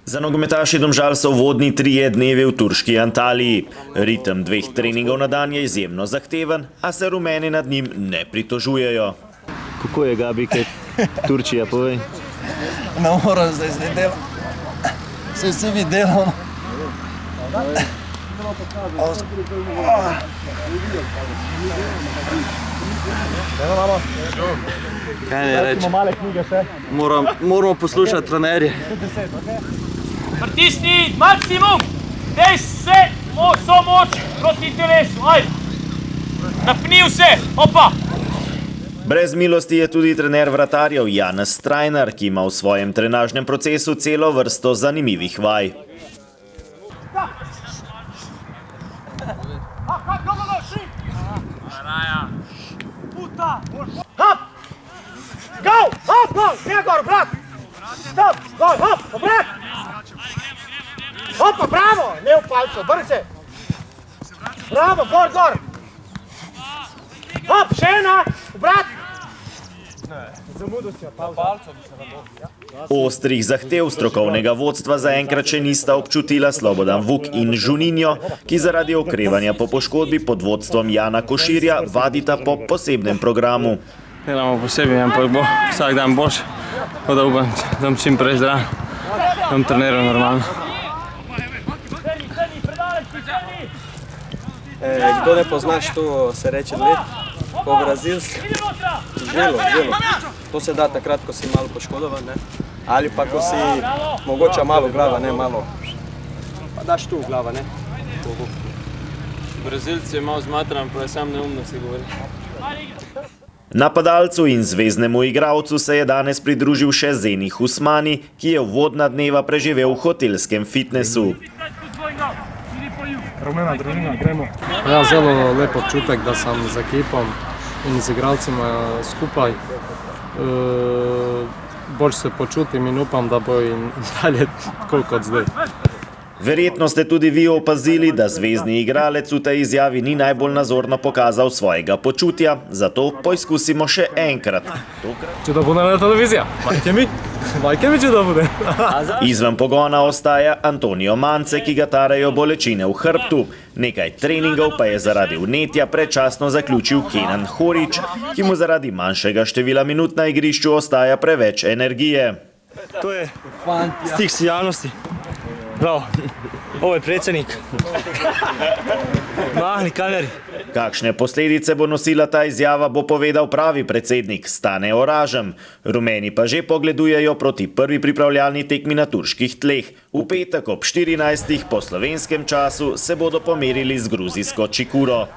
Za nogometaši Domžal so uvodni 3 dnevi v turški Antaliji. Ritem 2 treningov na dan je izjemno zahteven, a se rumeni nad njim ne pritožujejo. Kako je, Gabi, kaj Turčija, povej? Ne moram zdaj delati. Saj si videl. Kaj ne reči? Moramo poslušati trenerje. Pritisni maksimum, dej vse vso moč proti telesu, ajde. Napni vse, opa. Brez milosti je tudi trener vratarjev Janez Strajnar, ki ima v svojem trenažnem procesu celo vrsto zanimivih vaj. Hop! Go! Hop, hop! Gdje gor, brat? Stop! Gor, hop! Obrat! Hopa, bravo! Ne v palco, brze! Bravo, gor, gor! Hop, še ena! Obrat! Ostrih zahtev strokovnega vodstva zaenkrat še nista občutila Slobodan Vuk in Žuninjo, ki zaradi okrevanja po poškodbi pod vodstvom Jana Koširja vadita po posebnem programu. Delamo posebej, ampak bo vsak dan boljši, tako da upam, da bom čim prej zdrav, da bom treniral normalno. Kdo ne poznaš, to se reče led, po brazilski. Želo. To se da takrat, ko si malo poškodovan, ne? Ali pa ko si mogoče malo glava, ne malo. Pa daš tu glava, ne? Brazilci je malo zmatran, pa je sam neumnosti govori. Napadalcu in zveznemu igralcu se je danes pridružil še Zenih Usmani, ki je uvodna dneva preživel v hotelskem fitnesu. Rumena družina, gremo. Ja, zelo lep občutek, da sem z ekipom in z igralcima skupaj. Bolj se počutim in upam, da bo in dalje tako kot zdaj. Verjetno ste tudi vi opazili, da zvezni igralec v tej izjavi ni najbolj nazorno pokazal svojega počutja, zato poizkusimo še enkrat. Če da bo na televizija, majke mi, če da bude. Izven pogona ostaja Antonijo Mance, ki ga tarajo bolečine v hrbtu. Nekaj treningov pa je zaradi vnetja predčasno zaključil Kenan Horić, ki mu zaradi manjšega števila minut na igrišču ostaja preveč energije. To je stih s javnosti. Bravo, ovo je predsjednik. Mahni kameri. Kakšne posledice bo nosila ta izjava, bo povedal pravi predsednik Stane Oražem. Rumeni pa že pogledujejo proti prvi pripravljalni tekmi na turških tleh. V petek ob 14. po slovenskem času se bodo pomerili z gruzijsko Čikuro.